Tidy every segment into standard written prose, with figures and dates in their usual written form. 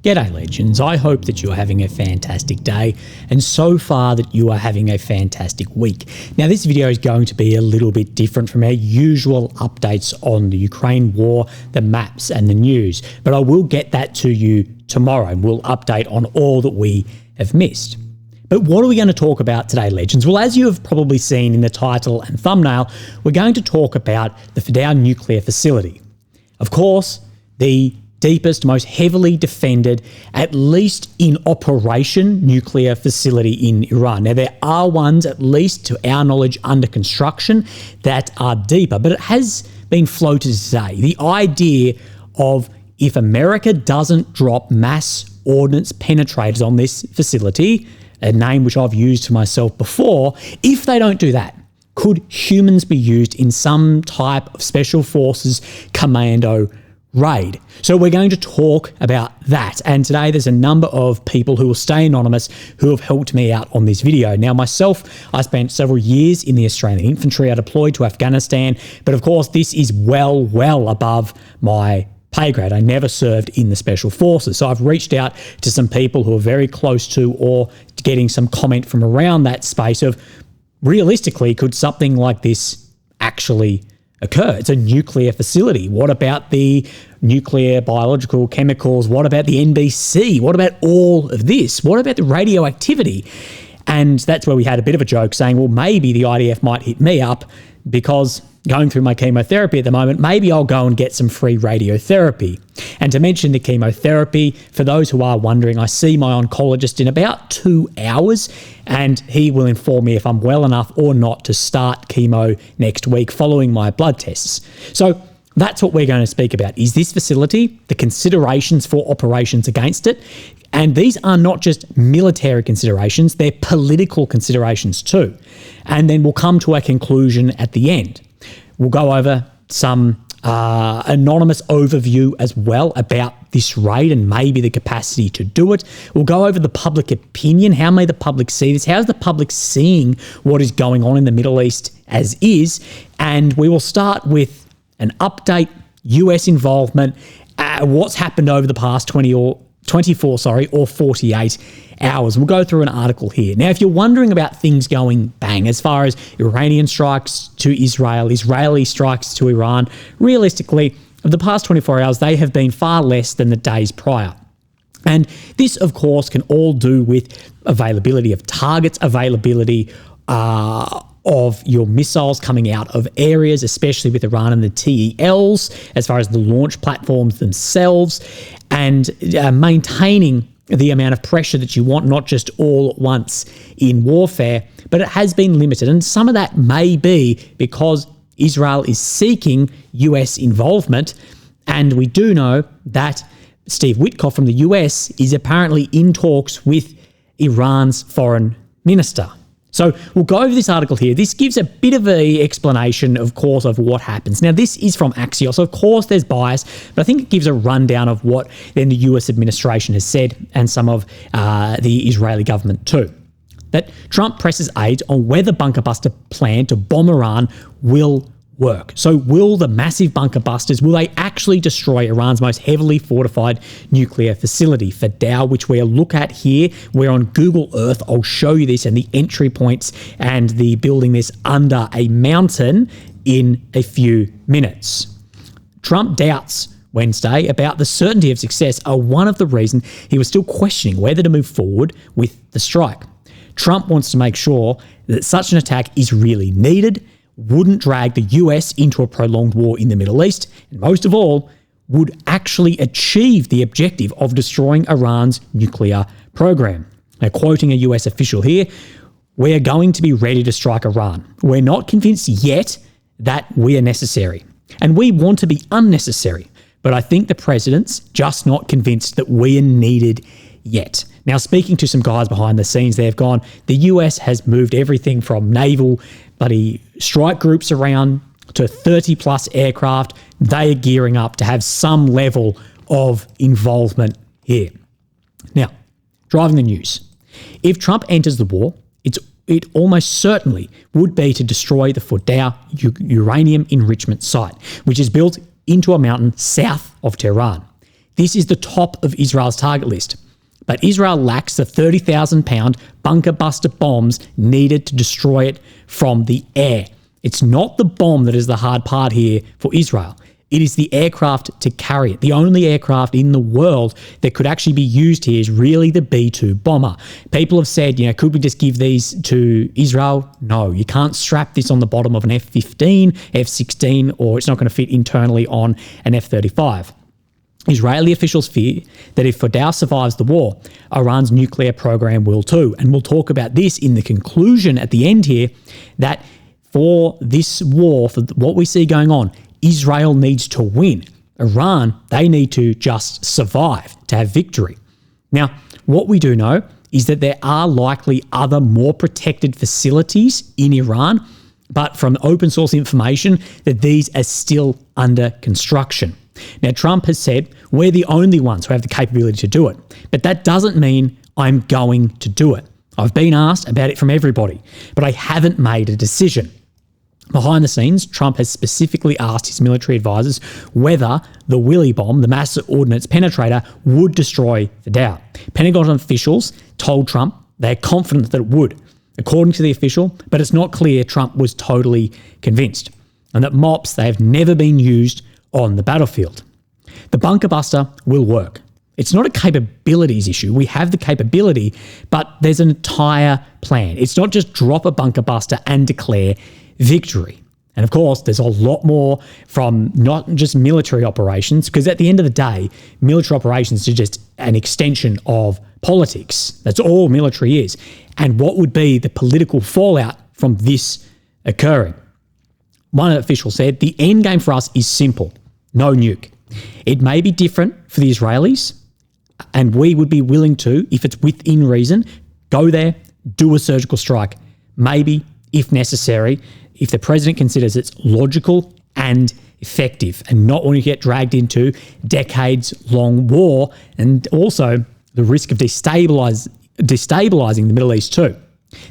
G'day legends, I hope that you're having a fantastic day and so far that you are having a fantastic week. Now this video is going to be a little bit different from our usual updates on the Ukraine war, the maps and the news, but I will get that to you tomorrow and we'll update on all that we have missed. But what are we going to talk about today, legends? Well, as you have probably seen in the title and thumbnail, we're going to talk about the Fordow nuclear facility. Of course, the deepest, most heavily defended, at least in operation, nuclear facility in Iran. Now, there are ones, at least to our knowledge, under construction that are deeper, but it has been floated today. The idea of if America doesn't drop mass ordnance penetrators on this facility, a name which I've used to myself before, if they don't do that, could humans be used in some type of special forces commando raid? So we're going to talk about that. And today there's a number of people who will stay anonymous who have helped me out on this video. Now myself, I spent several years in the Australian Infantry. I deployed to Afghanistan, but of course this is well above my pay grade. I never served in the special forces. So I've reached out to some people who are very close to or getting some comment from around that space of realistically, could something like this actually occur? It's a nuclear facility. What about the nuclear, biological, chemicals? What about the NBC? What about all of this? What about the radioactivity? And that's where we had a bit of a joke saying, well, maybe the IDF might hit me up because going through my chemotherapy at the moment, maybe I'll go and get some free radiotherapy. And to mention the chemotherapy, for those who are wondering, I see my oncologist in about 2 hours and he will inform me if I'm well enough or not to start chemo next week following my blood tests. So that's what we're going to speak about. Is this facility, the considerations for operations against it, and these are not just military considerations, they're political considerations too. And then we'll come to a conclusion at the end. We'll go over some anonymous overview as well about this raid and maybe the capacity to do it. We'll go over the public opinion. How may the public see this? How's the public seeing what is going on in the Middle East as is? And we will start with an update, US involvement, what's happened over the past 24 or 48 hours. We'll go through an article here. Now, if you're wondering about things going bang, as far as Iranian strikes to Israel, Israeli strikes to Iran, realistically, of the past 24 hours, they have been far less than the days prior. And this, of course, can all do with availability of targets, availability of your missiles coming out of areas, especially with Iran and the TELs, as far as the launch platforms themselves, and maintaining the amount of pressure that you want, not just all at once in warfare, but it has been limited. And some of that may be because Israel is seeking US involvement. And we do know that Steve Witkoff from the US is apparently in talks with Iran's foreign minister. So we'll go over this article here. This gives a bit of an explanation, of course, of what happens. Now, this is from Axios. Of course, there's bias, but I think it gives a rundown of what then the US administration has said and some of the Israeli government too. That Trump presses aid on whether bunker buster plan to bomb Iran will work. So will the massive bunker busters, will they actually destroy Iran's most heavily fortified nuclear facility, Fordow, which we'll look at here. We're on Google Earth. I'll show you this and the entry points and the building this under a mountain in a few minutes. Trump doubts Wednesday about the certainty of success are one of the reasons he was still questioning whether to move forward with the strike. Trump wants to make sure that such an attack is really needed, wouldn't drag the US into a prolonged war in the Middle East, and most of all, would actually achieve the objective of destroying Iran's nuclear program. Now, quoting a US official here, "We're going to be ready to strike Iran. We're not convinced yet that we are necessary. And we want to be unnecessary. But I think the president's just not convinced that we are needed yet." Now, speaking to some guys behind the scenes, they've gone, the US has moved everything from naval bloody strike groups around to 30 plus aircraft. They are gearing up to have some level of involvement here. Now, driving the news. If Trump enters the war, it almost certainly would be to destroy the Fordow uranium enrichment site, which is built into a mountain south of Tehran. This is the top of Israel's target list. But Israel lacks the 30,000-pound bunker buster bombs needed to destroy it from the air. It's not the bomb that is the hard part here for Israel. It is the aircraft to carry it. The only aircraft in the world that could actually be used here is really the B-2 bomber. People have said, could we just give these to Israel? No, you can't strap this on the bottom of an F-15, F-16, or it's not going to fit internally on an F-35. Israeli officials fear that if Fordow survives the war, Iran's nuclear program will too. And we'll talk about this in the conclusion at the end here, that for this war, for what we see going on, Israel needs to win. Iran, they need to just survive, to have victory. Now, what we do know is that there are likely other more protected facilities in Iran, but from open source information that these are still under construction. Now, Trump has said, we're the only ones who have the capability to do it, but that doesn't mean I'm going to do it. I've been asked about it from everybody, but I haven't made a decision. Behind the scenes, Trump has specifically asked his military advisors whether the Willy bomb, the massive ordnance penetrator, would destroy Fordow. Pentagon officials told Trump they're confident that it would, according to the official, but it's not clear Trump was totally convinced, and that MOPS, they have never been used on the battlefield. The bunker buster will work. It's not a capabilities issue. We have the capability, but there's an entire plan. It's not just drop a bunker buster and declare victory. And of course, there's a lot more from not just military operations, because at the end of the day, military operations are just an extension of politics. That's all military is. And what would be the political fallout from this occurring? One official said, the end game for us is simple, no nuke. It may be different for the Israelis, and we would be willing to, if it's within reason, go there, do a surgical strike. Maybe, if necessary, if the president considers it's logical and effective and not want to get dragged into decades-long war, and also the risk of destabilizing the Middle East too.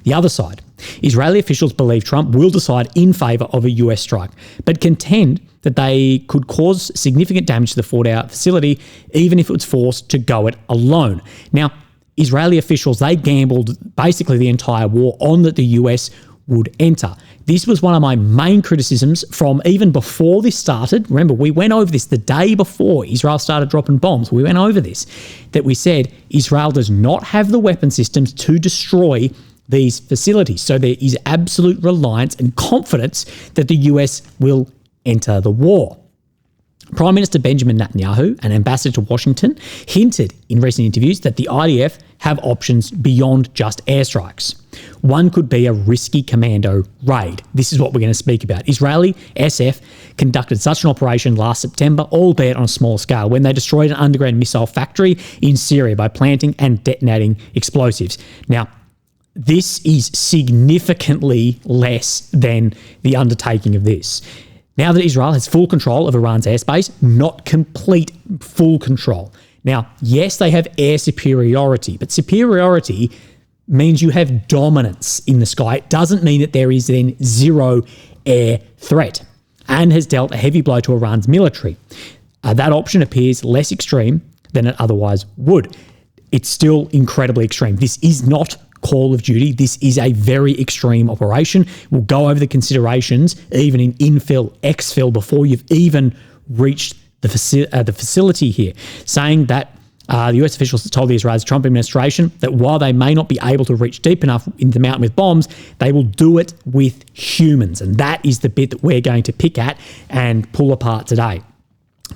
The other side, Israeli officials believe Trump will decide in favour of a US strike, but contend that they could cause significant damage to the Fordow facility even if it was forced to go it alone. Now, Israeli officials, they gambled basically the entire war on that the US would enter. This was one of my main criticisms from even before this started. Remember, we went over this the day before Israel started dropping bombs. We went over this, that we said Israel does not have the weapon systems to destroy these facilities. So there is absolute reliance and confidence that the US will enter the war. Prime Minister Benjamin Netanyahu, an ambassador to Washington, hinted in recent interviews that the IDF have options beyond just airstrikes. One could be a risky commando raid. This is what we're going to speak about. Israeli SF conducted such an operation last September, albeit on a small scale, when they destroyed an underground missile factory in Syria by planting and detonating explosives. Now, this is significantly less than the undertaking of this. Now that Israel has full control of Iran's airspace, not complete full control. Now, yes, they have air superiority, but superiority means you have dominance in the sky. It doesn't mean that there is then zero air threat, and has dealt a heavy blow to Iran's military. That option appears less extreme than it otherwise would. It's still incredibly extreme. This is not Call of Duty. This is a very extreme operation. We'll go over the considerations, even in infill, exfil, before you've even reached the facility here, saying that the US officials told the Israeli Trump administration that while they may not be able to reach deep enough into the mountain with bombs, they will do it with humans. And that is the bit that we're going to pick at and pull apart today.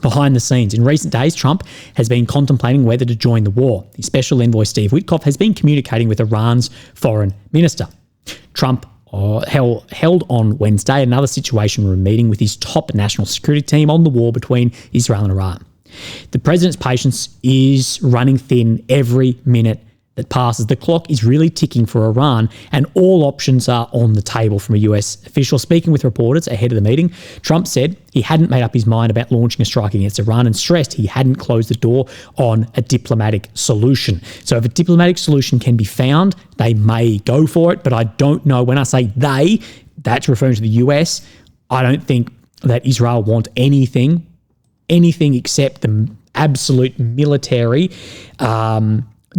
Behind the scenes, in recent days, Trump has been contemplating whether to join the war. The special envoy Steve Witkoff has been communicating with Iran's foreign minister. Trump held on Wednesday another situation room meeting with his top national security team on the war between Israel and Iran. The president's patience is running thin every minute that passes. The clock is really ticking for Iran, and all options are on the table from a US official. Speaking with reporters ahead of the meeting, Trump said he hadn't made up his mind about launching a strike against Iran and stressed he hadn't closed the door on a diplomatic solution. So if a diplomatic solution can be found, they may go for it, but I don't know. When I say they, that's referring to the US. I don't think that Israel want anything except absolute military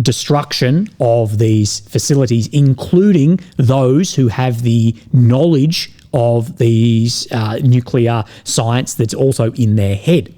destruction of these facilities, including those who have the knowledge of these nuclear science that's also in their head.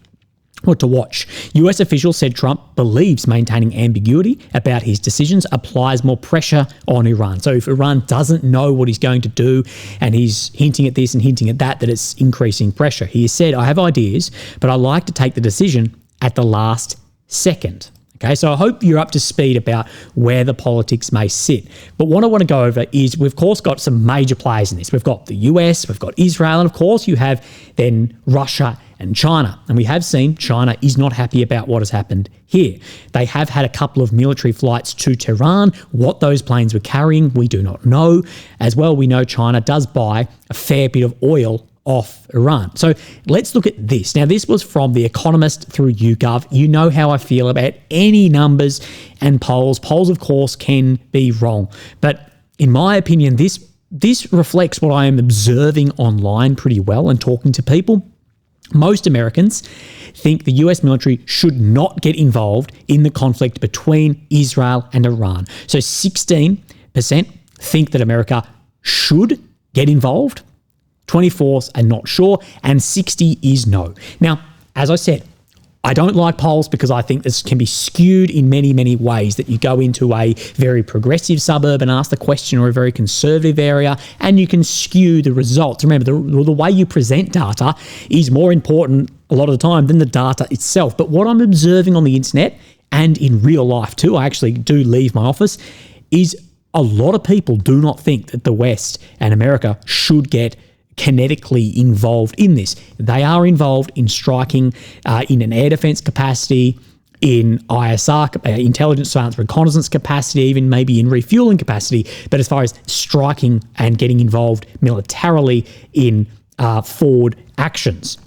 What to watch. US officials said Trump believes maintaining ambiguity about his decisions applies more pressure on Iran. So if Iran doesn't know what he's going to do and he's hinting at this and hinting at that it's increasing pressure. He has said, I have ideas, but I like to take the decision at the last second. Okay, so I hope you're up to speed about where the politics may sit. But what I want to go over is we've, of course, got some major players in this. We've got the US, we've got Israel, and of course you have then Russia and China. And we have seen China is not happy about what has happened here. They have had a couple of military flights to Tehran. What those planes were carrying, we do not know. As well, we know China does buy a fair bit of oil off Iran. So let's look at this. Now, this was from The Economist through YouGov. You know how I feel about any numbers and polls. Polls, of course, can be wrong. But in my opinion, this reflects what I am observing online pretty well and talking to people. Most Americans think the US military should not get involved in the conflict between Israel and Iran. So 16% think that America should get involved, 24% are not sure, and 60% is no. Now, as I said, I don't like polls because I think this can be skewed in many, many ways, that you go into a very progressive suburb and ask the question, or a very conservative area, and you can skew the results. Remember, the way you present data is more important a lot of the time than the data itself. But what I'm observing on the internet and in real life too, I actually do leave my office, is a lot of people do not think that the West and America should get kinetically involved in this. They are involved in striking in an air defense capacity, in ISR, intelligence, surveillance, reconnaissance capacity, even maybe in refueling capacity. But as far as striking and getting involved militarily in forward actions.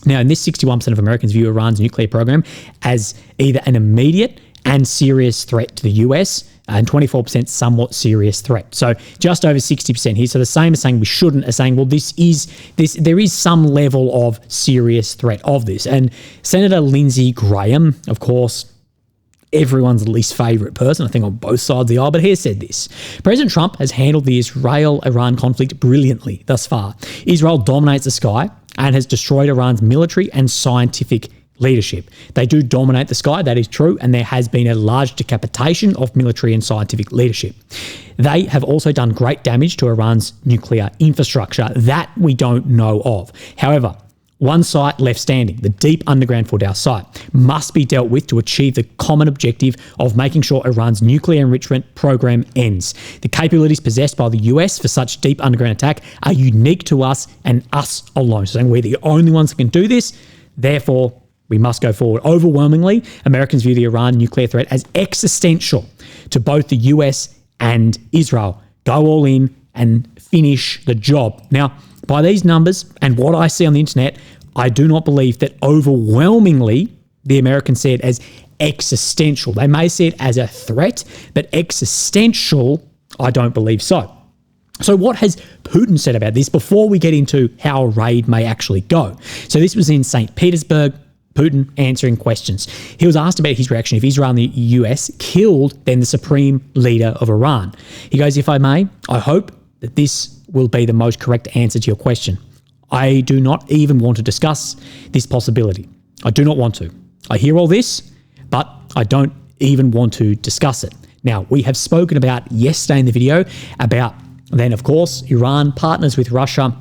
Now, in this, 61% of Americans view Iran's nuclear program as either an immediate and serious threat to the US, and 24% somewhat serious threat. So just over 60% here. So the same as saying we shouldn't, as saying, well, there is some level of serious threat of this. And Senator Lindsey Graham, of course, everyone's least favourite person, I think, on both sides of the aisle, but he has said this. President Trump has handled the Israel-Iran conflict brilliantly thus far. Israel dominates the sky and has destroyed Iran's military and scientific leadership. They do dominate the sky, that is true, and there has been a large decapitation of military and scientific leadership. They have also done great damage to Iran's nuclear infrastructure that we don't know of. However, one site left standing, the deep underground Fordow site, must be dealt with to achieve the common objective of making sure Iran's nuclear enrichment program ends. The capabilities possessed by the US for such deep underground attack are unique to us and us alone. So we're the only ones that can do this, therefore we must go forward. Overwhelmingly, Americans view the Iran nuclear threat as existential to both the US and Israel. Go all in and finish the job. Now, by these numbers and what I see on the internet, I do not believe that overwhelmingly the Americans see it as existential. They may see it as a threat, but existential, I don't believe so. So what has Putin said about this before we get into how a raid may actually go? So this was in St. Petersburg. Putin answering questions. He was asked about his reaction if Israel and the US killed then the supreme leader of Iran. He goes, if I may, I hope that this will be the most correct answer to your question. I do not even want to discuss this possibility. I do not want to. I hear all this, but I don't even want to discuss it. Now, we have spoken about yesterday in the video about then, of course, Iran partners with Russia,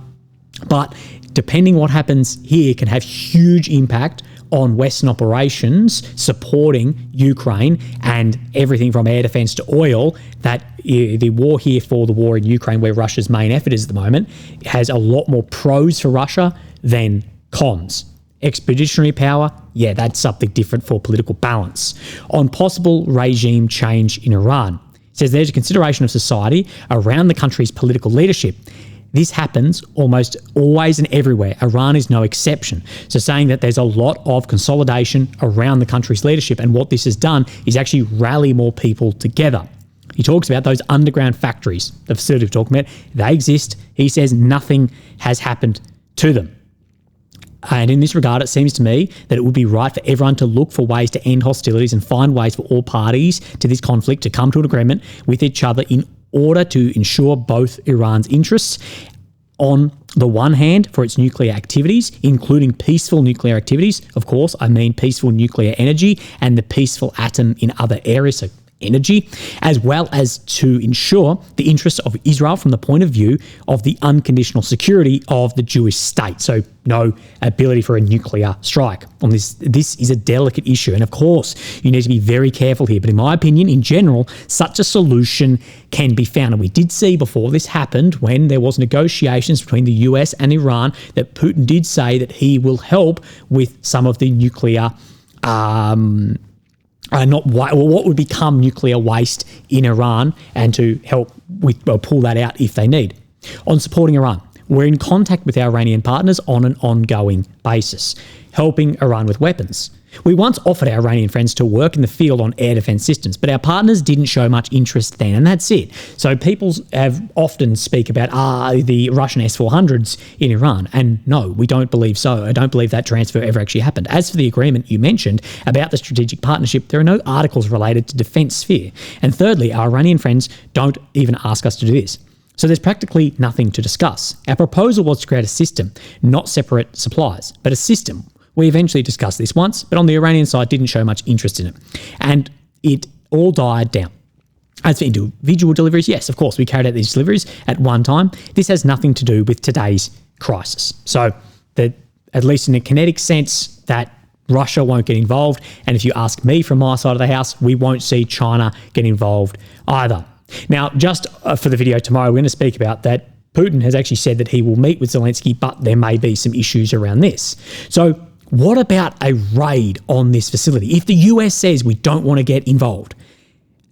but depending what happens here can have huge impact on Western operations supporting Ukraine and everything from air defense to oil. That the war here for the war in Ukraine, where Russia's main effort is at the moment, has a lot more pros for Russia than cons. Expeditionary power, yeah, that's something different for political balance. On possible regime change in Iran, it says there's a consideration of society around the country's political leadership. This happens almost always and everywhere. Iran is no exception. So saying that there's a lot of consolidation around the country's leadership, and what this has done is actually rally more people together. He talks about those underground factories, the facility we're talking about. They exist. He says nothing has happened to them. And in this regard, it seems to me that it would be right for everyone to look for ways to end hostilities and find ways for all parties to this conflict to come to an agreement with each other in order to ensure both Iran's interests, on the one hand, for its nuclear activities, including peaceful nuclear activities. Of course, I mean peaceful nuclear energy and the peaceful atom in other areas, so energy, as well as to ensure the interests of Israel from the point of view of the unconditional security of the Jewish state. So no ability for a nuclear strike on this. This is a delicate issue. And of course, you need to be very careful here. But in my opinion, in general, such a solution can be found. And we did see before this happened when there was negotiations between the US and Iran that Putin did say that he will help with some of the nuclear what would become nuclear waste in Iran, and to help pull that out if they need. On supporting Iran, we're in contact with our Iranian partners on an ongoing basis, helping Iran with weapons. We once offered our Iranian friends to work in the field on air defense systems, but our partners didn't show much interest then, and that's it. So people have often speak about the Russian S-400s in Iran, and no, we don't believe so. I don't believe that transfer ever actually happened. As for the agreement you mentioned about the strategic partnership, there are no articles related to defense sphere. And thirdly, our Iranian friends don't even ask us to do this. So there's practically nothing to discuss. Our proposal was to create a system, not separate supplies, but a system. We eventually discussed this once, but on the Iranian side didn't show much interest in it. And it all died down. As for individual deliveries, yes, of course, we carried out these deliveries at one time. This has nothing to do with today's crisis. So that, at least in a kinetic sense, that Russia won't get involved. And if you ask me from my side of the house, we won't see China get involved either. Now, just for the video tomorrow, we're going to speak about that. Putin has actually said that he will meet with Zelensky, but there may be some issues around this. So what about a raid on this facility? If the US says we don't want to get involved,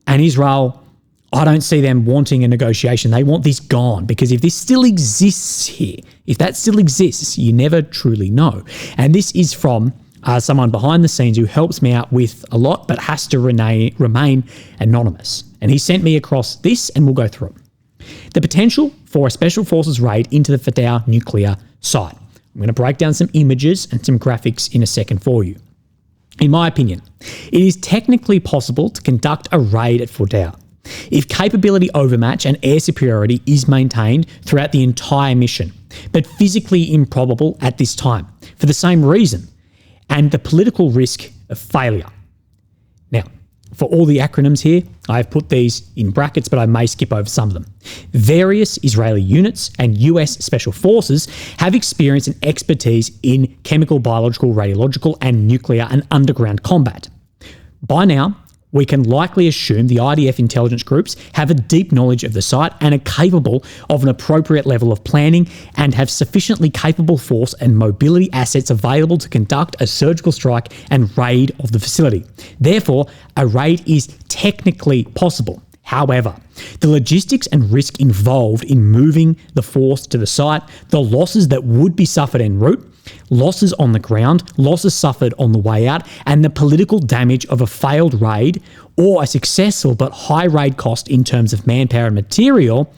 and Israel, I don't see them wanting a negotiation. They want this gone, because if this still exists here, if that still exists, you never truly know. And this is from someone behind the scenes who helps me out with a lot, but has to remain anonymous. And he sent me across this, and we'll go through it. The potential for a special forces raid into the Fordow nuclear site. I'm going to break down some images and some graphics in a second for you. In my opinion, it is technically possible to conduct a raid at Fordow if capability overmatch and air superiority is maintained throughout the entire mission, but physically improbable at this time for the same reason, and the political risk of failure. Now, for all the acronyms here, I've put these in brackets, but I may skip over some of them. Various Israeli units and US Special Forces have experience and expertise in chemical, biological, radiological, and nuclear and underground combat. By now, we can likely assume the IDF intelligence groups have a deep knowledge of the site and are capable of an appropriate level of planning, and have sufficiently capable force and mobility assets available to conduct a surgical strike and raid of the facility. Therefore, a raid is technically possible. However, the logistics and risk involved in moving the force to the site, the losses that would be suffered en route, losses on the ground, losses suffered on the way out, and the political damage of a failed raid or a successful but high raid cost in terms of manpower and material,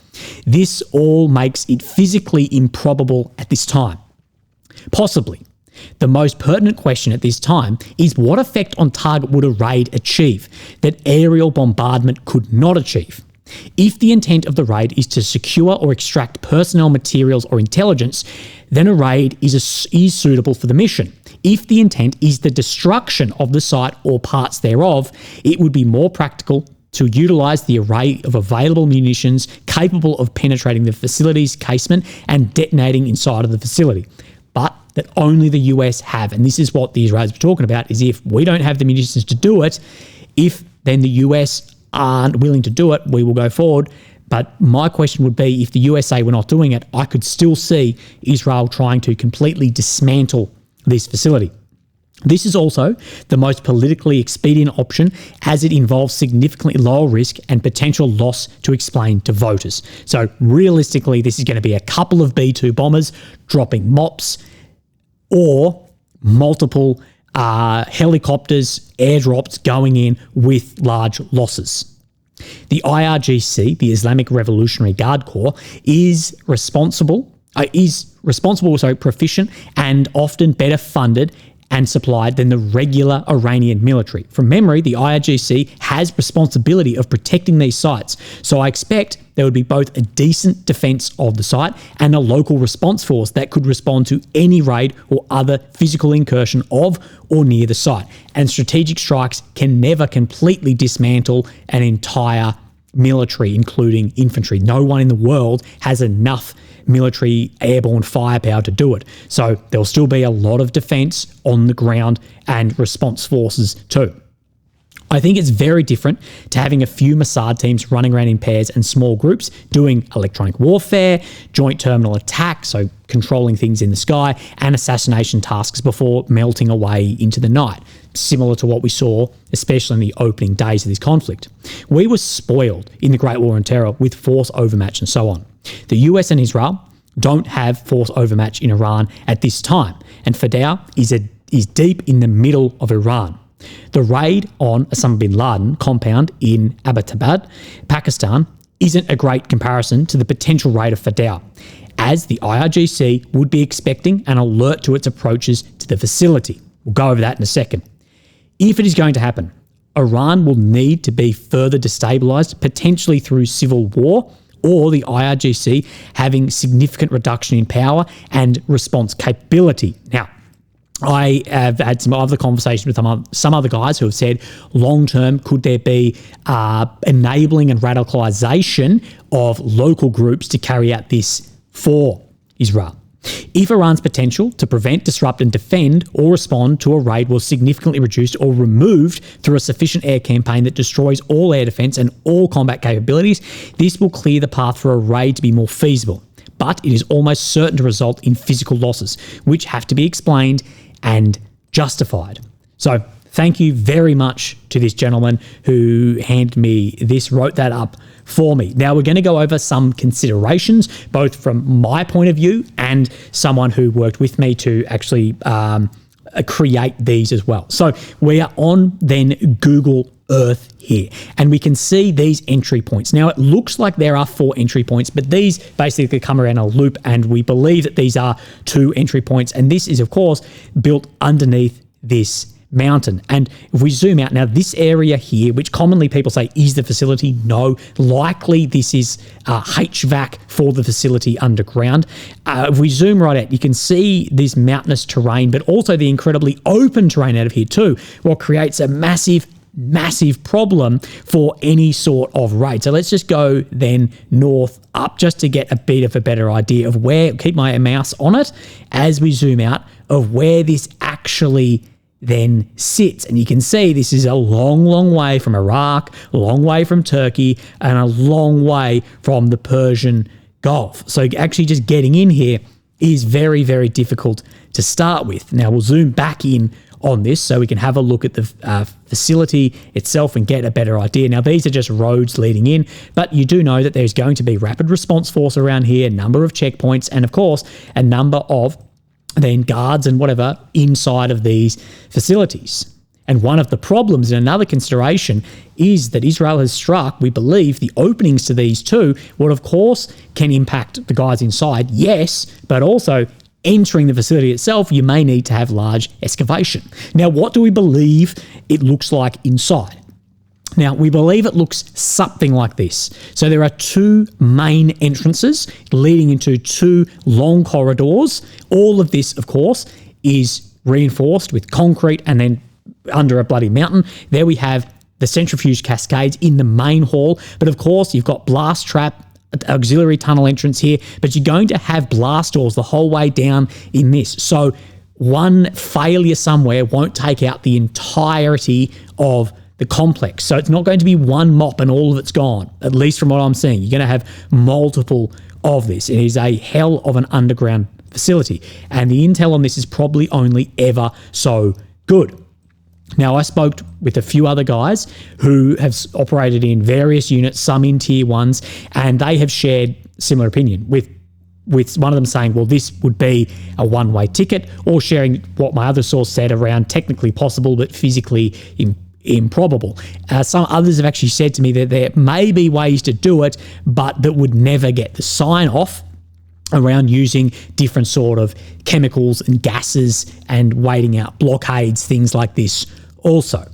this all makes it physically improbable at this time. Possibly, the most pertinent question at this time is what effect on target would a raid achieve that aerial bombardment could not achieve? If the intent of the raid is to secure or extract personnel, materials, or intelligence, then a raid is suitable for the mission. If the intent is the destruction of the site or parts thereof, it would be more practical to utilize the array of available munitions capable of penetrating the facility's casement and detonating inside of the facility, but that only the US have. And this is what the Israelis were talking about, is if we don't have the munitions to do it, if then the US aren't willing to do it, we will go forward. But my question would be, if the USA were not doing it, I could still see Israel trying to completely dismantle this facility. This is also the most politically expedient option, as it involves significantly lower risk and potential loss to explain to voters. So realistically, this is going to be a couple of B-2 bombers dropping MOPs, or multiple helicopters, airdrops going in with large losses. The IRGC, the Islamic Revolutionary Guard Corps, is proficient, and often better funded and supplied than the regular Iranian military. From memory, the IRGC has responsibility of protecting these sites, so I expect there would be both a decent defence of the site and a local response force that could respond to any raid or other physical incursion of or near the site. And strategic strikes can never completely dismantle an entire military, including infantry. No one in the world has enough military airborne firepower to do it. So there'll still be a lot of defence on the ground and response forces too. I think it's very different to having a few Mossad teams running around in pairs and small groups doing electronic warfare, joint terminal attack, so controlling things in the sky, and assassination tasks before melting away into the night, similar to what we saw, especially in the opening days of this conflict. We were spoiled in the Great War on Terror with force overmatch and so on. The US and Israel don't have force overmatch in Iran at this time, and Fordow is deep in the middle of Iran. The raid on Osama bin Laden compound in Abbottabad, Pakistan, isn't a great comparison to the potential raid of Fordow, as the IRGC would be expecting an alert to its approaches to the facility. We'll go over that in a second. If it is going to happen, Iran will need to be further destabilised, potentially through civil war, or the IRGC having significant reduction in power and response capability. Now, I have had some other conversations with some other guys who have said, long-term, could there be enabling and radicalisation of local groups to carry out this for Israel? If Iran's potential to prevent, disrupt and defend or respond to a raid was significantly reduced or removed through a sufficient air campaign that destroys all air defence and all combat capabilities, this will clear the path for a raid to be more feasible. But it is almost certain to result in physical losses, which have to be explained and justified. So thank you very much to this gentleman who handed me this, wrote that up for me. Now we're going to go over some considerations, both from my point of view and someone who worked with me to actually create these as well. So we are on then Google Earth here, and we can see these entry points. Now it looks like there are 4 entry points, but these basically come around a loop, and we believe that these are 2 entry points, and this is of course built underneath this mountain. And if we zoom out now, this area here, which commonly people say is the facility, no, likely this is HVAC for the facility underground. If we zoom right out, you can see this mountainous terrain, but also the incredibly open terrain out of here too, what creates a massive problem for any sort of raid. So let's just go then north up just to get a bit of a better idea of where, keep my mouse on it as we zoom out, of where this actually then sits. And you can see this is a long way from Iraq, a long way from Turkey, and a long way from the Persian Gulf. So actually just getting in here is very, very difficult to start with. Now we'll zoom back in on this so we can have a look at the facility itself and get a better idea. Now these are just roads leading in, but you do know that there's going to be rapid response force around here, a number of checkpoints, and of course a number of then guards and whatever inside of these facilities. And one of the problems, and another consideration, is that Israel has struck, we believe, the openings to these two, what of course can impact the guys inside, yes, but also entering the facility itself, you may need to have large excavation. Now, what do we believe it looks like inside? Now, we believe it looks something like this. So there are 2 main entrances leading into 2 long corridors. All of this, of course, is reinforced with concrete and then under a bloody mountain. There we have the centrifuge cascades in the main hall. But of course, you've got blast trap, auxiliary tunnel entrance here, but you're going to have blast doors the whole way down in this. So one failure somewhere won't take out the entirety of the complex. So it's not going to be one mop and all of it's gone, at least from what I'm seeing. You're going to have multiple of this. It is a hell of an underground facility, and the intel on this is probably only ever so good. Now, I spoke with a few other guys who have operated in various units, some in tier 1s, and they have shared similar opinion, with one of them saying, well, this would be a one-way ticket, or sharing what my other source said around technically possible but physically improbable. Some others have actually said to me that there may be ways to do it, but that would never get the sign-off around using different sort of chemicals and gases and waiting out blockades, things like this also.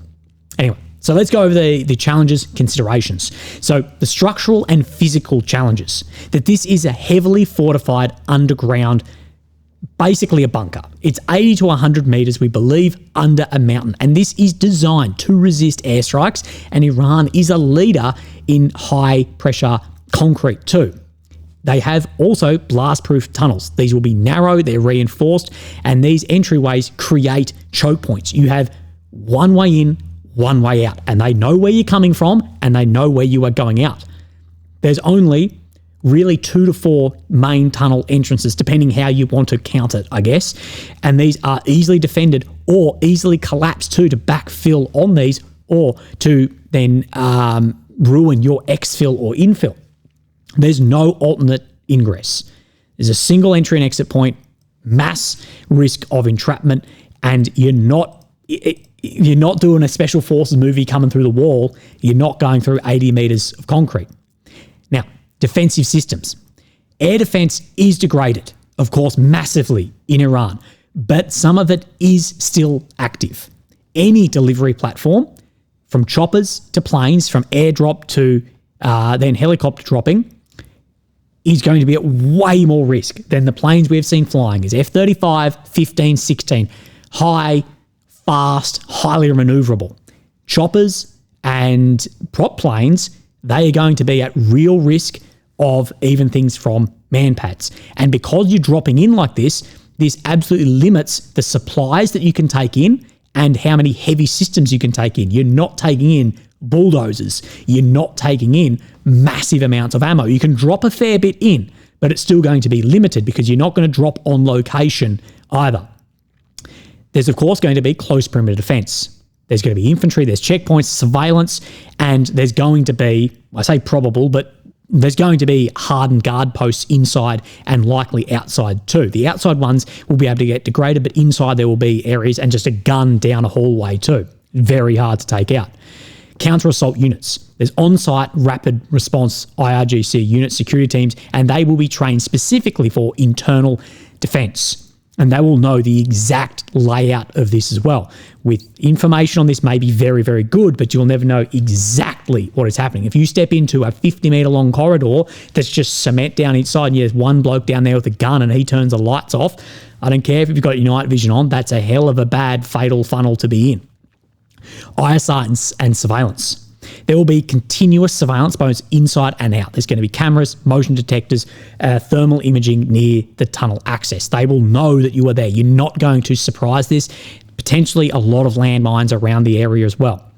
Anyway, so let's go over the challenges, considerations. So the structural and physical challenges, that this is a heavily fortified underground, basically a bunker. It's 80 to 100 meters, we believe, under a mountain. And this is designed to resist airstrikes. And Iran is a leader in high pressure concrete too. They have also blast-proof tunnels. These will be narrow, they're reinforced, and these entryways create choke points. You have one way in, one way out, and they know where you're coming from and they know where you are going out. There's only really 2 to 4 main tunnel entrances, depending how you want to count it, I guess. And these are easily defended or easily collapsed too, to backfill on these or to then ruin your exfil or infill. There's no alternate ingress. There's a single entry and exit point, mass risk of entrapment, and you're not doing a special forces movie coming through the wall. You're not going through 80 meters of concrete. Now, defensive systems. Air defense is degraded, of course, massively in Iran, but some of it is still active. Any delivery platform, from choppers to planes, from airdrop to then helicopter dropping, is going to be at way more risk than the planes we've seen flying. Is F-35, 15, 16. High, fast, highly maneuverable. Choppers and prop planes, they are going to be at real risk of even things from manpads. And because you're dropping in like this absolutely limits the supplies that you can take in and how many heavy systems you can take in. You're not taking in bulldozers. You're not taking in massive amounts of ammo. You can drop a fair bit in, but it's still going to be limited because you're not going to drop on location either. There's, of course, going to be close perimeter defense. There's going to be infantry, there's checkpoints, surveillance, and there's going to be, I say probable, but there's going to be hardened guard posts inside and likely outside too. The outside ones will be able to get degraded, but inside there will be areas and just a gun down a hallway too. Very hard to take out. Counter-assault units. There's on-site rapid response IRGC unit security teams, and they will be trained specifically for internal defense. And they will know the exact layout of this as well. With information on this may be very, very good, but you'll never know exactly what is happening. If you step into a 50-meter long corridor that's just cement down inside and there's one bloke down there with a gun and he turns the lights off, I don't care if you've got your night vision on, that's a hell of a bad fatal funnel to be in. ISR and surveillance. There will be continuous surveillance both inside and out. There's going to be cameras, motion detectors, thermal imaging near the tunnel access. They will know that you are there. You're not going to surprise this. Potentially a lot of landmines around the area as well.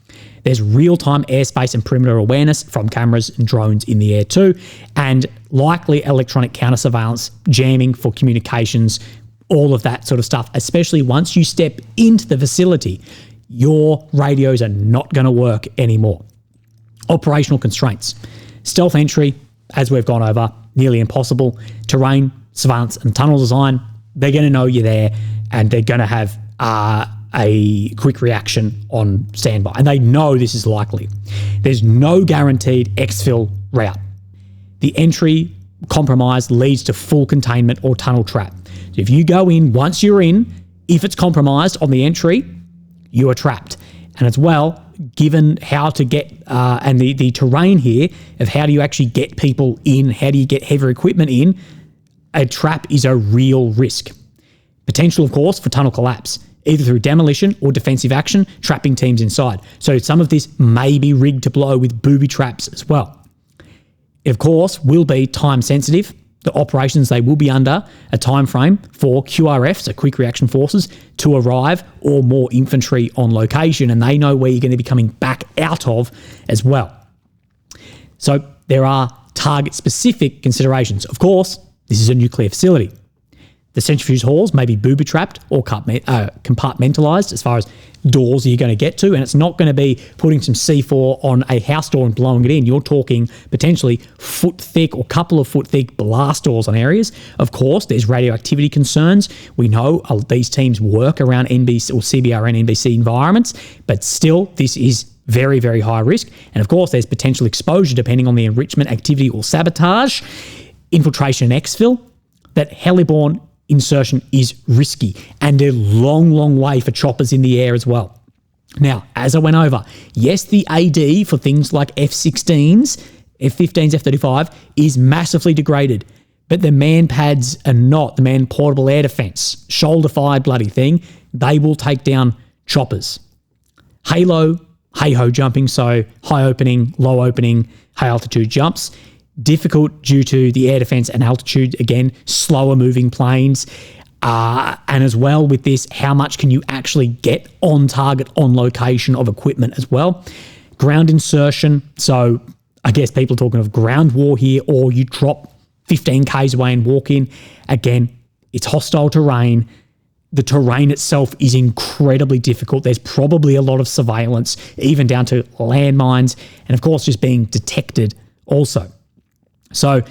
There's real-time airspace and perimeter awareness from cameras and drones in the air too, and likely electronic counter-surveillance, jamming for communications, all of that sort of stuff, especially once you step into the facility. Your radios are not going to work anymore. Operational constraints. Stealth entry, as we've gone over, nearly impossible. Terrain, surveillance, and tunnel design, they're going to know you're there and they're going to have a quick reaction on standby. And they know this is likely. There's no guaranteed exfil route. The entry compromise leads to full containment or tunnel trap. So if you go in, once you're in, if it's compromised on the entry, you are trapped. And as well, given how to get, and the terrain here of how do you actually get people in, how do you get heavy equipment in, a trap is a real risk. Potential, of course, for tunnel collapse, either through demolition or defensive action, trapping teams inside. So some of this may be rigged to blow with booby traps as well. It, of course, will be time sensitive. The operations, they will be under a time frame for QRFs, so quick reaction forces, to arrive or more infantry on location, and they know where you're going to be coming back out of as well. So there are target-specific considerations. Of course, this is a nuclear facility. The centrifuge halls may be booby-trapped or compartmentalised as far as doors you're going to get to, and it's not going to be putting some C4 on a house door and blowing it in. You're talking potentially foot-thick or couple of foot-thick blast doors on areas. Of course, there's radioactivity concerns. We know these teams work around NBC or CBRN NBC environments, but still, this is very, very high risk. And of course, there's potential exposure depending on the enrichment activity or sabotage, infiltration and exfil. that heliborne insertion is risky and a long, long way for choppers in the air as well. Now, as I went over, yes, the AD for things like F-16s, F-15s, F-35 is massively degraded, but the man pads are not. The man portable air defense, shoulder-fired bloody thing, they will take down choppers. Halo, hey-ho jumping, so high opening, low opening, high altitude jumps. Difficult due to the air defense and altitude, again, slower moving planes. And as well with this, how much can you actually get on target, on location of equipment as well? Ground insertion, so I guess people are talking of ground war here, or you drop 15 k's away and walk in. Again, it's hostile terrain. The terrain itself is incredibly difficult. There's probably a lot of surveillance, even down to landmines, and of course just being detected also. So,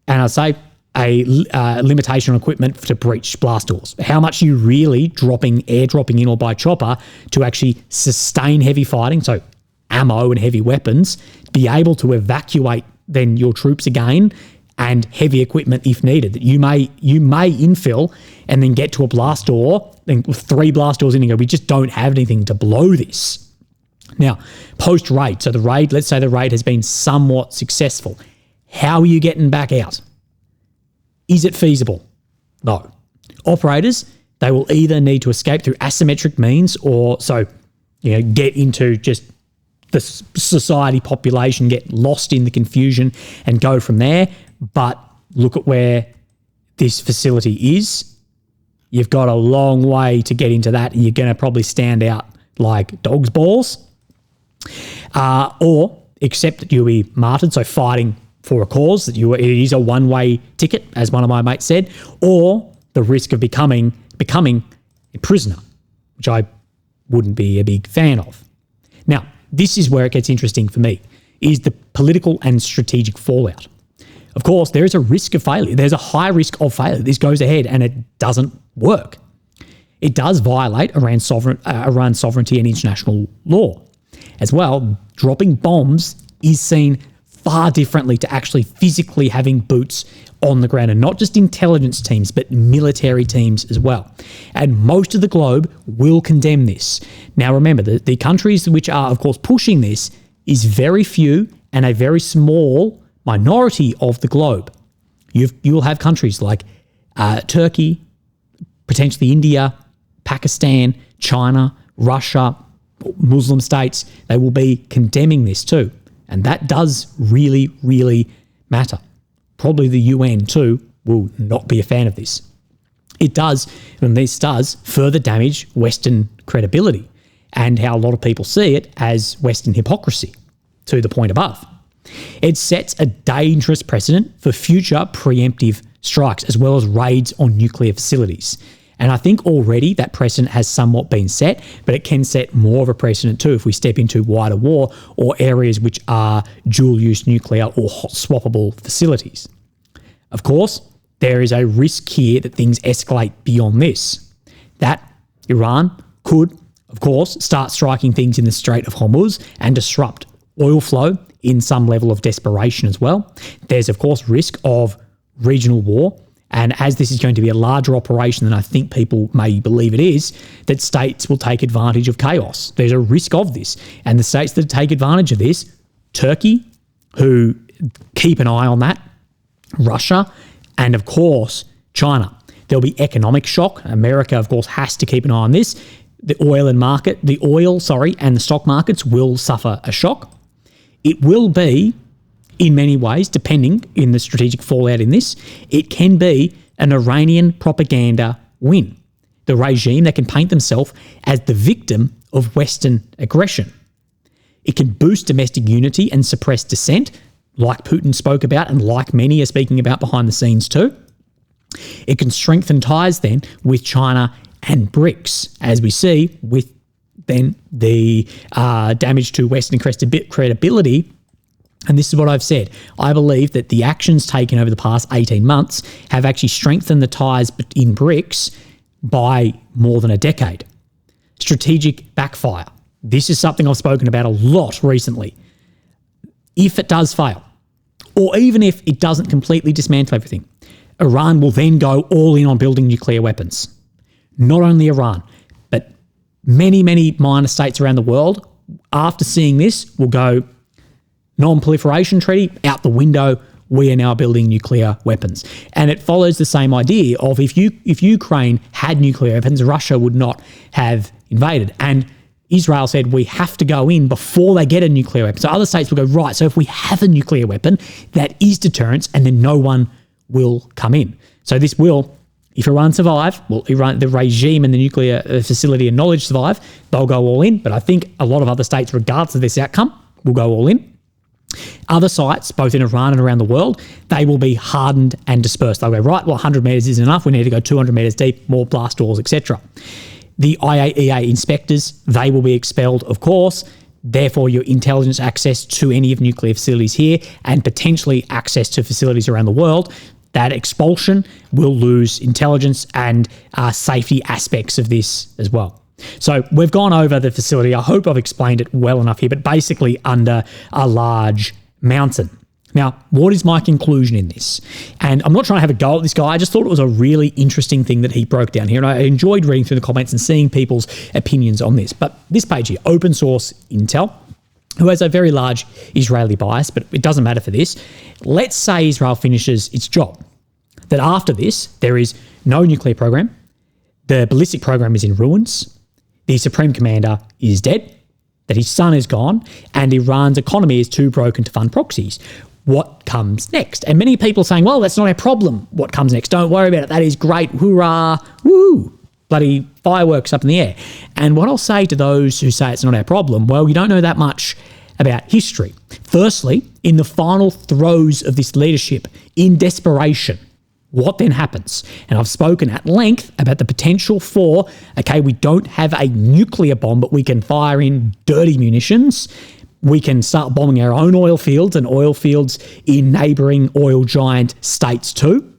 and I say a limitation on equipment to breach blast doors. How much you really airdropping in or by chopper to actually sustain heavy fighting, so ammo and heavy weapons, be able to evacuate then your troops again, and heavy equipment if needed. That you may infill and then get to a blast door, then with 3 blast doors in and go, we just don't have anything to blow this. Now, post-raid, so the raid, let's say the raid has been somewhat successful. How are you getting back out? Is it feasible? No. Operators, they will either need to escape through asymmetric means, or get into just the society population, get lost in the confusion and go from there. But look at where this facility is. You've got a long way to get into that, and you're going to probably stand out like dog's balls. Or accept that you'll be martyred, so fighting for a cause, that it is a one-way ticket, as one of my mates said, or the risk of becoming a prisoner, which I wouldn't be a big fan of. Now, this is where it gets interesting for me, is the political and strategic fallout. Of course, there is a risk of failure. There's a high risk of failure. This goes ahead and it doesn't work. It does violate Iran's sovereignty and international law. As well, dropping bombs is seen far differently to actually physically having boots on the ground, and not just intelligence teams, but military teams as well. And most of the globe will condemn this. Now, remember, the countries which are, of course, pushing this is very few and a very small minority of the globe. You'll have countries like Turkey, potentially India, Pakistan, China, Russia, Muslim states. They will be condemning this too. And that does really, really matter. Probably the UN too will not be a fan of this. It does, and this does further damage Western credibility and how a lot of people see it as Western hypocrisy to the point above. It sets a dangerous precedent for future preemptive strikes as well as raids on nuclear facilities. And I think already that precedent has somewhat been set, but it can set more of a precedent too if we step into wider war or areas which are dual-use nuclear or hot swappable facilities. Of course, there is a risk here that things escalate beyond this. That Iran could, of course, start striking things in the Strait of Hormuz and disrupt oil flow in some level of desperation as well. There's, of course, risk of regional war. And as this is going to be a larger operation than I think people may believe it is, that states will take advantage of chaos. There's a risk of this. And the states that take advantage of this, Turkey, who keep an eye on that, Russia, and of course, China. There'll be economic shock. America, of course, has to keep an eye on this. The oil and the stock markets will suffer a shock. It will be, in many ways, depending in the strategic fallout in this, it can be an Iranian propaganda win. The regime that can paint themselves as the victim of Western aggression. It can boost domestic unity and suppress dissent, like Putin spoke about and like many are speaking about behind the scenes too. It can strengthen ties then with China and BRICS, as we see with then the damage to Western credibility. And this is what I've said. I believe that the actions taken over the past 18 months have actually strengthened the ties in BRICS by more than a decade. Strategic backfire. This is something I've spoken about a lot recently. If it does fail, or even if it doesn't completely dismantle everything, Iran will then go all in on building nuclear weapons. Not only Iran, but many, many minor states around the world, after seeing this, will go non-proliferation treaty out the window. We are now building nuclear weapons. And it follows the same idea of if Ukraine had nuclear weapons, Russia would not have invaded. And Israel said we have to go in before they get a nuclear weapon. So other states will go, right, so if we have a nuclear weapon, that is deterrence, and then no one will come in. So this will, if Iran survive, well, Iran, the regime and the nuclear facility and knowledge survive, they'll go all in. But I think a lot of other states, regardless of this outcome, will go all in. Other sites, both in Iran and around the world, they will be hardened and dispersed. They'll go, right, well, 100 metres isn't enough. We need to go 200 metres deep, more blast doors, etc. The IAEA inspectors, they will be expelled, of course. Therefore, your intelligence access to any of nuclear facilities here and potentially access to facilities around the world, that expulsion will lose intelligence and safety aspects of this as well. So we've gone over the facility. I hope I've explained it well enough here, but basically under a large mountain. Now, what is my conclusion in this? And I'm not trying to have a go at this guy. I just thought it was a really interesting thing that he broke down here. And I enjoyed reading through the comments and seeing people's opinions on this. But this page here, Open Source Intel, who has a very large Israeli bias, but it doesn't matter for this. Let's say Israel finishes its job. That after this, there is no nuclear program. The ballistic program is in ruins. The Supreme Commander is dead, that his son is gone, and Iran's economy is too broken to fund proxies. What comes next? And many people saying, well, that's not our problem. What comes next? Don't worry about it. That is great. Hoorah. Woo. Bloody fireworks up in the air. And what I'll say to those who say it's not our problem, well, you don't know that much about history. Firstly, in the final throes of this leadership, in desperation, what then happens? And I've spoken at length about the potential for, okay, we don't have a nuclear bomb, but we can fire in dirty munitions. We can start bombing our own oil fields and oil fields in neighbouring oil giant states too.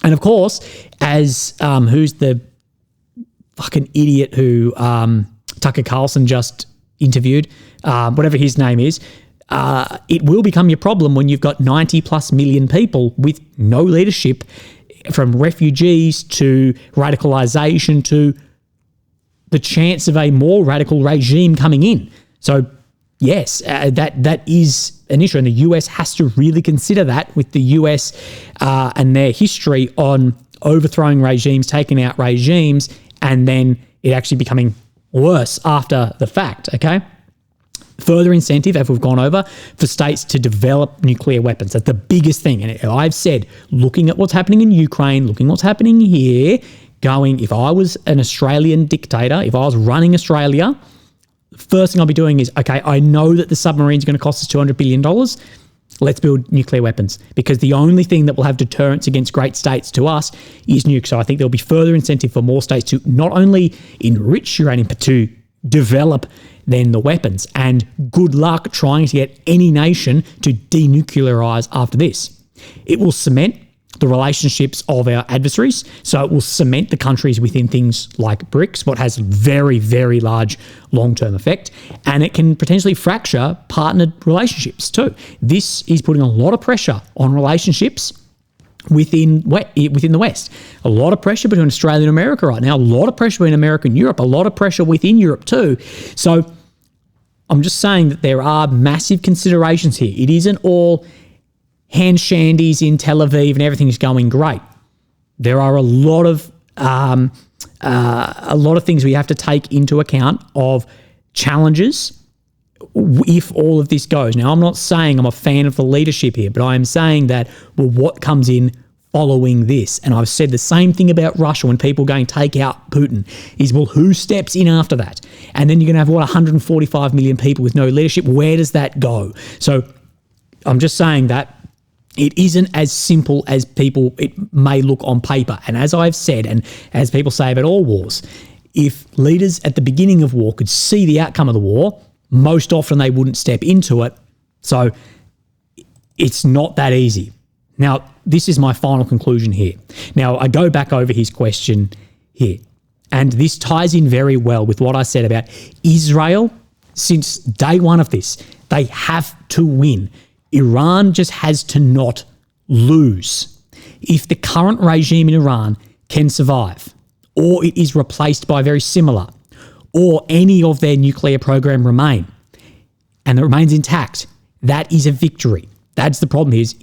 And of course, as who's the fucking idiot who Tucker Carlson just interviewed, whatever his name is, it will become your problem when you've got 90 plus million people with no leadership, from refugees to radicalisation to the chance of a more radical regime coming in. So yes, that is an issue, and the US has to really consider that with the US and their history on overthrowing regimes, taking out regimes, and then it actually becoming worse after the fact, okay? Further incentive, as we've gone over, for states to develop nuclear weapons. That's the biggest thing. And I've said, looking at what's happening in Ukraine, looking at what's happening here, going, if I was an Australian dictator, if I was running Australia, the first thing I'll be doing is, okay, I know that the submarine's going to cost us $200 billion. Let's build nuclear weapons, because the only thing that will have deterrence against great states to us is nukes. So I think there'll be further incentive for more states to not only enrich uranium, but to develop then the weapons. And good luck trying to get any nation to denuclearize after this. It will cement the relationships of our adversaries. So it will cement the countries within things like BRICS, what has very, very large long-term effect. And it can potentially fracture partnered relationships too. This is putting a lot of pressure on relationships within the West. A lot of pressure between Australia and America right now, a lot of pressure between America and Europe, a lot of pressure within Europe too. So I'm just saying that there are massive considerations here. It isn't all hand shandies in Tel Aviv and everything's going great. There are a lot of things we have to take into account of challenges if all of this goes. Now, I'm not saying I'm a fan of the leadership here, but I am saying that, well, what comes in following this? And I've said the same thing about Russia when people are going to take out Putin is, well, who steps in after that? And then you're going to have, 145 million people with no leadership. Where does that go? So I'm just saying that it isn't as simple as it may look on paper. And as I've said, and as people say about all wars, if leaders at the beginning of war could see the outcome of the war, most often they wouldn't step into it. So it's not that easy. Now, this is my final conclusion here. Now, I go back over his question here, and this ties in very well with what I said about Israel. Since day one of this, they have to win. Iran just has to not lose. if the current regime in Iran can survive, or it is replaced by very similar, or any of their nuclear program remain, and it remains intact, that is a victory. That's the problem is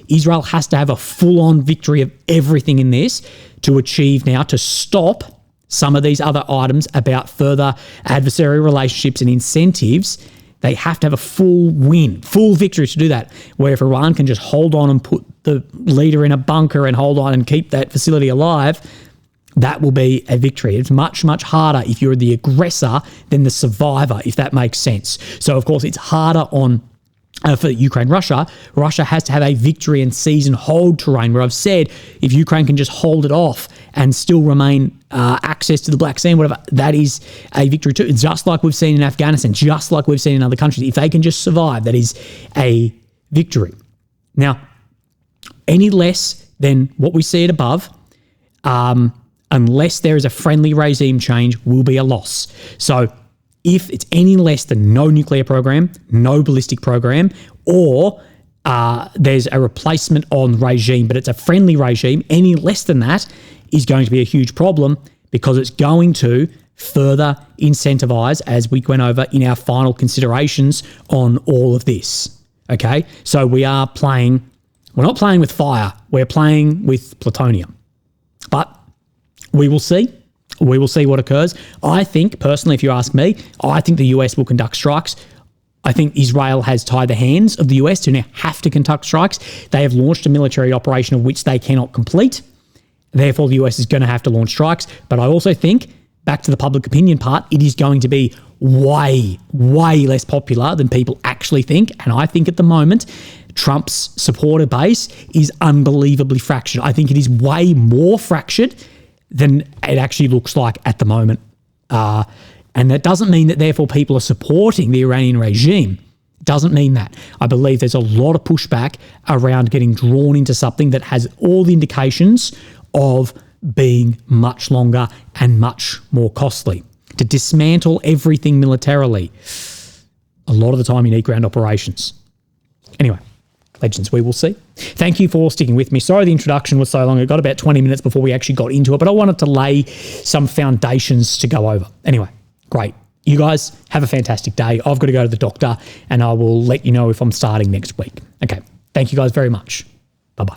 Israel has to have a full-on victory of everything in this to achieve now, to stop some of these other items about further adversary relationships and incentives. They have to have a full win, full victory to do that. Where if Iran can just hold on and put the leader in a bunker and hold on and keep that facility alive, that will be a victory. It's much, much harder if you're the aggressor than the survivor, if that makes sense. So, of course, it's harder on for Ukraine, Russia. Russia has to have a victory and seize and hold terrain, where I've said if Ukraine can just hold it off and still remain access to the Black Sea, whatever, that is a victory too. It's just like we've seen in Afghanistan, just like we've seen in other countries. If they can just survive, that is a victory. Now, any less than what we see at above, unless there is a friendly regime change, will be a loss. So if it's any less than no nuclear program, no ballistic program, or there's a replacement on regime, but it's a friendly regime, any less than that is going to be a huge problem, because it's going to further incentivize, as we went over in our final considerations on all of this. Okay, so we're not playing with fire, we're playing with plutonium. But we will see. We will see what occurs. I think, personally, if you ask me, I think the US will conduct strikes. I think Israel has tied the hands of the US to now have to conduct strikes. They have launched a military operation of which they cannot complete. Therefore, the US is going to have to launch strikes. But I also think, back to the public opinion part, it is going to be way, way less popular than people actually think. And I think at the moment, Trump's supporter base is unbelievably fractured. I think it is way more fractured than it actually looks like at the moment. And that doesn't mean that therefore people are supporting the Iranian regime. It doesn't mean that. I believe there's a lot of pushback around getting drawn into something that has all the indications of being much longer and much more costly. To dismantle everything militarily, a lot of the time you need ground operations. Anyway, legends, we will see. Thank you for sticking with me. Sorry the introduction was so long. It got about 20 minutes before we actually got into it, but I wanted to lay some foundations to go over. Anyway, great. You guys have a fantastic day. I've got to go to the doctor, and I will let you know if I'm starting next week. Okay. Thank you guys very much. Bye-bye.